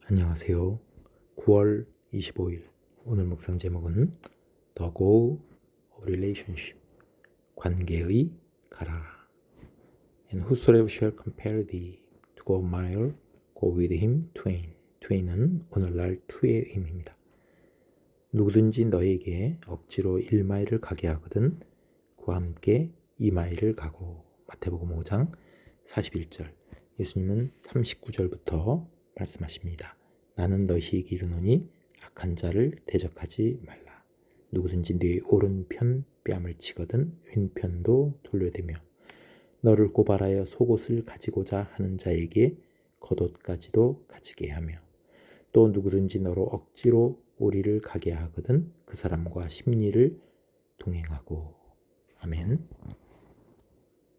안녕하세요. 9월 25일 오늘 묵상 제목은 The Go of Relationship 관계의 가라. And whosoever shall compel thee to go a mile, go with him twain. twain은 오늘날 two의 의미입니다. 누구든지 너에게 억지로 1마일을 가게 하거든 그와 함께 2마일을 가고. 마태복음 5장 41절. 예수님은 39절부터 말씀하십니다. 나는 너희에게 이르노니 악한 자를 대적하지 말라. 누구든지 네 오른편 뺨을 치거든 왼편도 돌려대며 너를 고발하여 속옷을 가지고자 하는 자에게 겉옷까지도 가지게 하며 또 누구든지 너로 억지로 오리를 가게 하거든 그 사람과 십리를 동행하고. 아멘.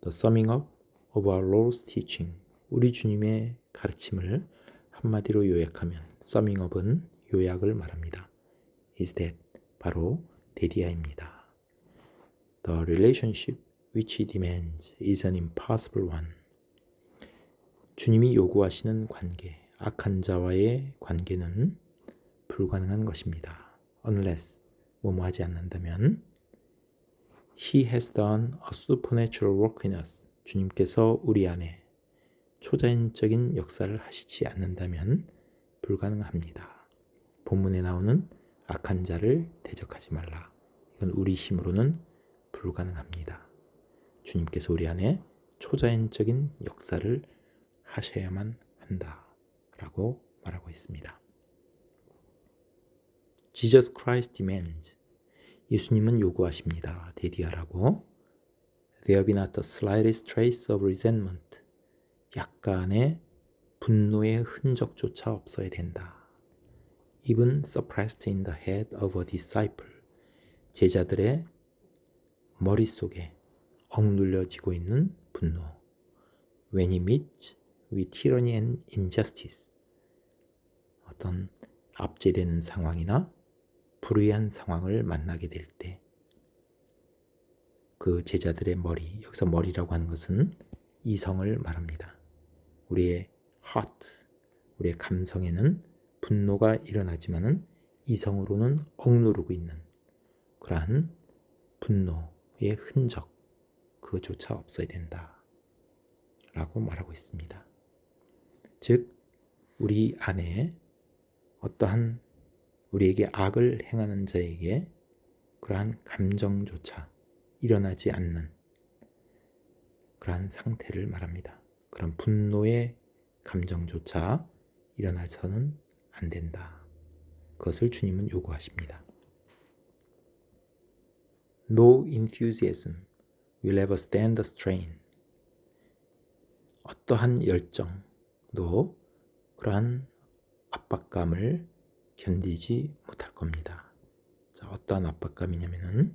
The summing up of our Lord's teaching. 우리 주님의 가르침을 한마디로 요약하면 summing up은 요약을 말합니다. is that 바로 데디아입니다. The relationship which he demands is an impossible one. 주님이 요구하시는 관계, 악한 자와의 관계는 불가능한 것입니다. Unless 뭐뭐하지 않는다면 He has done a supernatural work in us. 주님께서 우리 안에 초자연적인 역사를 하시지 않는다면 불가능합니다. 본문에 나오는 악한 자를 대적하지 말라. 이건 우리 힘으로는 불가능합니다. 주님께서 우리 안에 초자연적인 역사를 하셔야만 한다라고 말하고 있습니다. Jesus Christ demands. 예수님은 요구하십니다. 데디하라고. There be not the slightest trace of resentment. 약간의 분노의 흔적조차 없어야 된다. Even suppressed in the head of a disciple. 제자들의 머릿속에 억눌려지고 있는 분노. When he meets with tyranny and injustice. 어떤 압제되는 상황이나 불의한 상황을 만나게 될 때 그 제자들의 머리, 여기서 머리라고 하는 것은 이성을 말합니다. 우리의 heart, 우리의 감성에는 분노가 일어나지만은 이성으로는 억누르고 있는 그러한 분노의 흔적, 그것조차 없어야 된다 라고 말하고 있습니다. 즉 우리 안에 어떠한 우리에게 악을 행하는 자에게 그러한 감정조차 일어나지 않는 그러한 상태를 말합니다. 그런 분노의 감정조차 일어나서는 안 된다. 그것을 주님은 요구하십니다. No enthusiasm will ever stand the strain. 어떠한 열정도 그러한 압박감을 견디지 못할 겁니다. 자, 어떠한 압박감이냐면은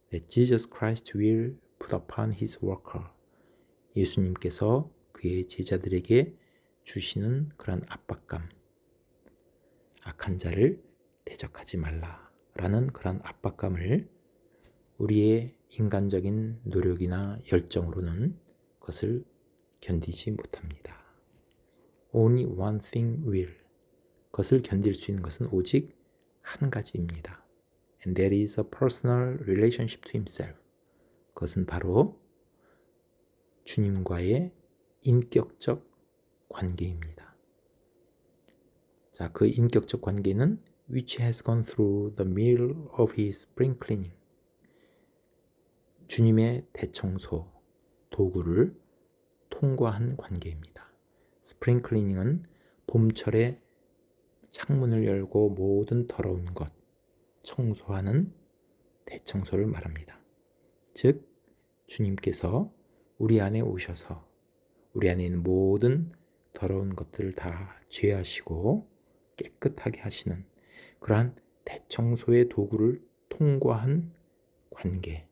that Jesus Christ will put upon his worker. 예수님께서 그의 제자들에게 주시는 그런 압박감, 악한 자를 대적하지 말라라는 그런 압박감을 우리의 인간적인 노력이나 열정으로는 그것을 견디지 못합니다. Only one thing will. 그것을 견딜 수 있는 것은 오직 한 가지입니다. And that is a personal relationship to himself. 그것은 바로 주님과의 인격적 관계입니다. 자, 그 인격적 관계는 which has gone through the mill of his spring cleaning. 주님의 대청소 도구를 통과한 관계입니다. 스프링 클리닝은 봄철에 창문을 열고 모든 더러운 것 청소하는 대청소를 말합니다. 즉 주님께서 우리 안에 오셔서 우리 안에 있는 모든 더러운 것들을 다 제하시고 깨끗하게 하시는 그러한 대청소의 도구를 통과한 관계,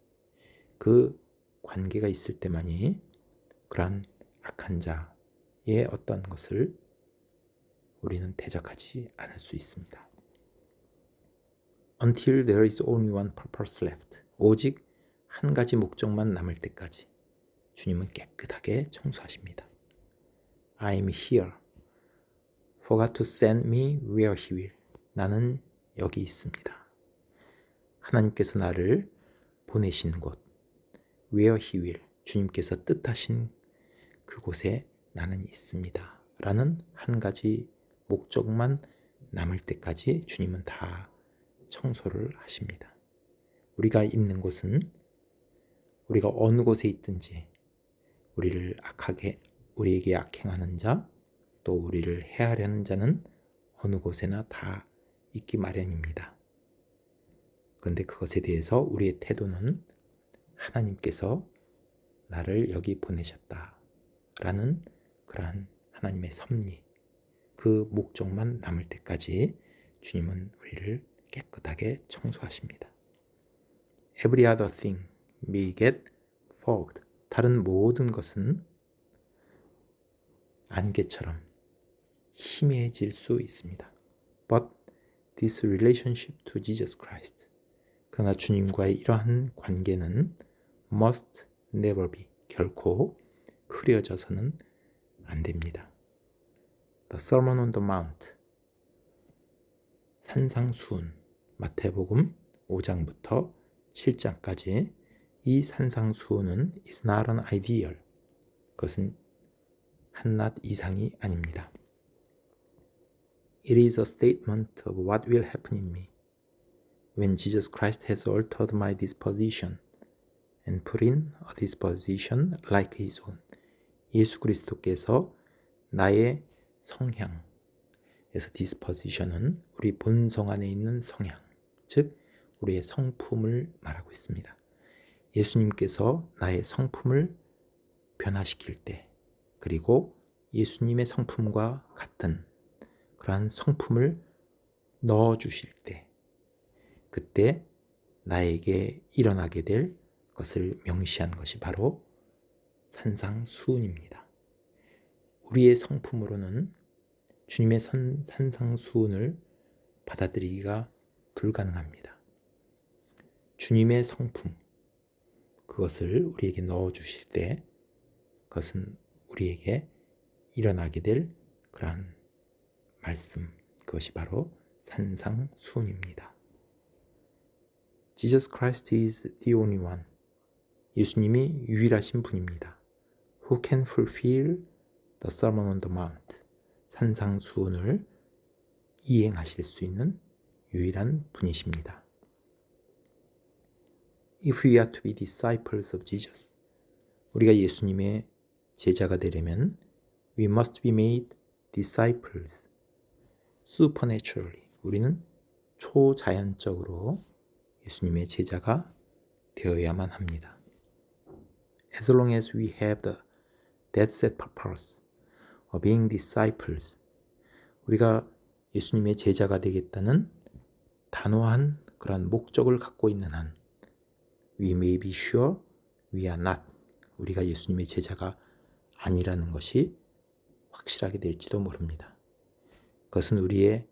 그 관계가 있을 때만이 그러한 악한 자의 어떤 것을 우리는 대적하지 않을 수 있습니다. Until there is only one purpose left. 오직 한 가지 목적만 남을 때까지 주님은 깨끗하게 청소하십니다. I am here forgot to send me where he will. 나는 여기 있습니다. 하나님께서 나를 보내신 곳, where he will. 주님께서 뜻하신 그곳에 나는 있습니다. 라는 한 가지 목적만 남을 때까지 주님은 다 청소를 하십니다. 우리가 있는 곳은 우리가 어느 곳에 있든지 우리에게 악행하는 자, 또 우리를 해하려는 자는 어느 곳에나 다 있기 마련입니다. 그런데 그것에 대해서 우리의 태도는 하나님께서 나를 여기 보내셨다 라는 그러한 하나님의 섭리, 그 목적만 남을 때까지 주님은 우리를 깨끗하게 청소하십니다. Every other thing may get fogged. 다른 모든 것은 안개처럼 희미해질 수 있습니다. But this relationship to Jesus Christ. 그러나 주님과의 이러한 관계는 must never be. 결코 흐려져서는 안 됩니다. The Sermon on the Mount. 산상수훈. 마태복음 5장부터 7장까지 이 산상수훈은 is not an ideal. 그것은 한낱 이상이 아닙니다. It is a statement of what will happen in me when Jesus Christ has altered my disposition and put in a disposition like his own. 예수 그리스도께서 나의 성향에서 disposition은 우리 본성 안에 있는 성향, 즉 우리의 성품을 말하고 있습니다. 예수님께서 나의 성품을 변화시킬 때, 그리고 예수님의 성품과 같은 그러한 성품을 넣어주실 때, 그때 나에게 일어나게 될 것을 명시한 것이 바로 산상수훈입니다. 우리의 성품으로는 주님의 산상수훈을 받아들이기가 불가능합니다. 주님의 성품, 그것을 우리에게 넣어주실 때 그것은 우리에게 일어나게 될 그러한 말씀, 그것이 바로 산상수훈입니다. Jesus Christ is the only one. 예수님이 유일하신 분입니다. Who can fulfill the Sermon on the Mount. 산상수훈을 이행하실 수 있는 유일한 분이십니다. If we are to be disciples of Jesus. 우리가 예수님의 제자가 되려면 we must be made disciples. supernaturally. 우리는 초자연적으로 예수님의 제자가 되어야만 합니다. As long as we have that set purpose of being disciples, 우리가 예수님의 제자가 되겠다는 단호한 그런 목적을 갖고 있는 한 we may be sure we are not. 우리가 예수님의 제자가 아니라는 것이 확실하게 될지도 모릅니다. 그것은 우리의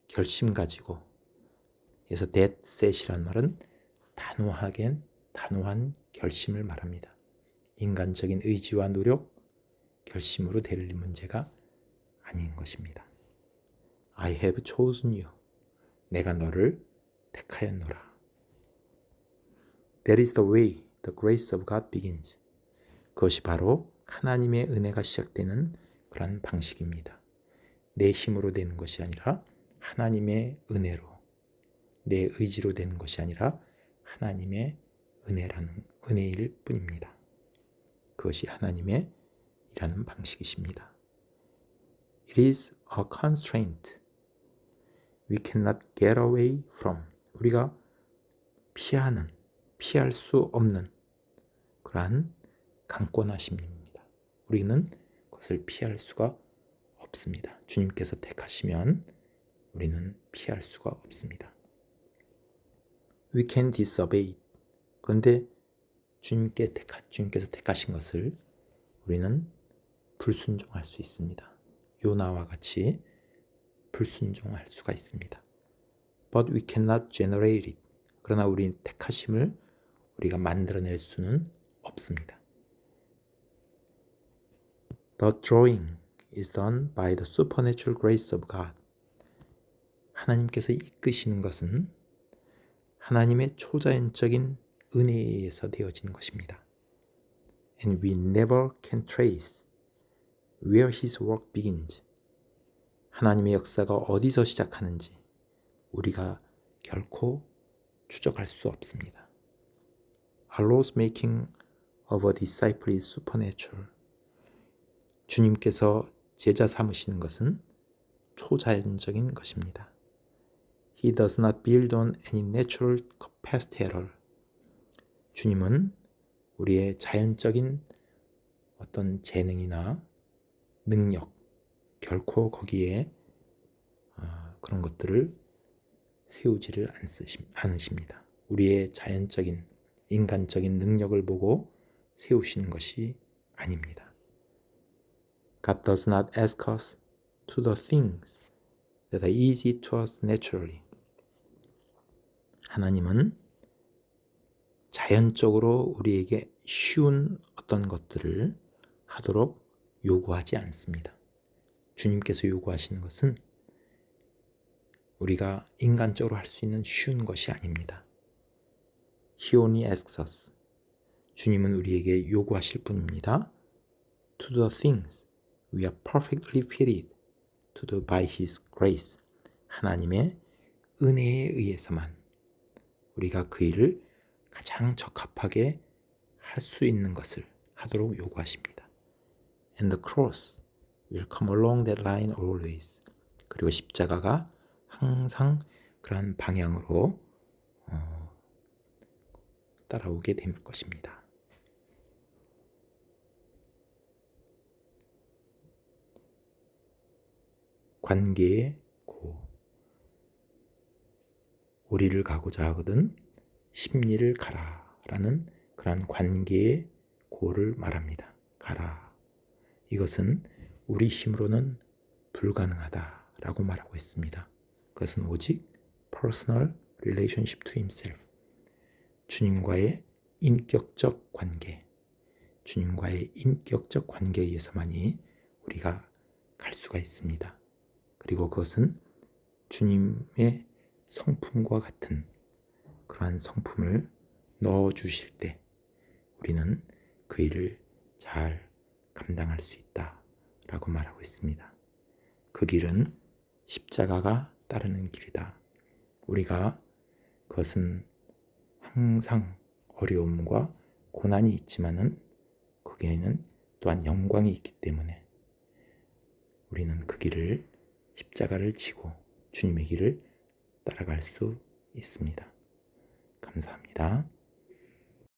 결심 가지고, 그래서 that set이란 말은 단호한 결심을 말합니다. 인간적인 의지와 노력, 결심으로 될 문제가 아닌 것입니다. I have chosen you. 내가 너를 택하였노라. That is the way the grace of God begins. 그것이 바로 하나님의 은혜가 시작되는 그런 방식입니다. 내 힘으로 되는 것이 아니라 하나님의 은혜로, 내 의지로 되는 것이 아니라 하나님의 은혜일 뿐입니다. 그것이 하나님의 일하는 방식이십니다. It is a constraint we cannot get away from. 우리가 피할 수 없는 그러한 강권하심입니다. 우리는 그것을 피할 수가 없습니다. 주님께서 택하시면 우리는 피할 수가 없습니다. We can disobey. 그런데 주님께서 택하신 것을 우리는 불순종할 수 있습니다. 요나와 같이 불순종할 수가 있습니다. But we cannot generate it. 그러나 우리는 택하심을 우리가 만들어낼 수는 없습니다. The drawing is done by the supernatural grace of God. 하나님께서 이끄시는 것은 하나님의 초자연적인 은혜에 의해서 되어진 것입니다. And we never can trace where His work begins. 하나님의 역사가 어디서 시작하는지 우리가 결코 추적할 수 없습니다. Our Lord's making of a disciple is supernatural. 주님께서 제자 삼으시는 것은 초자연적인 것입니다. He does not build on any natural capacity at all. 주님은 우리의 자연적인 어떤 재능이나 능력, 결코 거기에 그런 것들을 세우지를 않으십니다. 우리의 자연적인, 인간적인 능력을 보고 세우시는 것이 아닙니다. God does not ask us to do things that are easy to us naturally. 하나님은 자연적으로 우리에게 쉬운 어떤 것들을 하도록 요구하지 않습니다. 주님께서 요구하시는 것은 우리가 인간적으로 할 수 있는 쉬운 것이 아닙니다. He only asks us. 주님은 우리에게 요구하실 뿐입니다. To do things we are perfectly fitted to do by His grace. 하나님의 은혜에 의해서만 우리가 그 일을 가장 적합하게 할 수 있는 것을 하도록 요구하십니다. And the cross will come along that line always. 그리고 십자가가 항상 그러한 방향으로 따라오게 될 것입니다. 관계의 고. 오리를 가고자 하거든 십리를 가라 라는 그러한 관계의 고를 말합니다. 가라. 이것은 우리 힘으로는 불가능하다 라고 말하고 있습니다. 그것은 오직 personal relationship to himself. 주님과의 인격적 관계, 주님과의 인격적 관계에 의해서만이 우리가 갈 수가 있습니다. 그리고 그것은 주님의 성품과 같은 그러한 성품을 넣어주실 때 우리는 그 일을 잘 감당할 수 있다라고 말하고 있습니다. 그 길은 십자가가 따르는 길이다. 우리가 그것은 항상 어려움과 고난이 있지만은 거기에는 또한 영광이 있기 때문에 우리는 그 길을 십자가를 지고 주님의 길을 따라갈 수 있습니다. 감사합니다.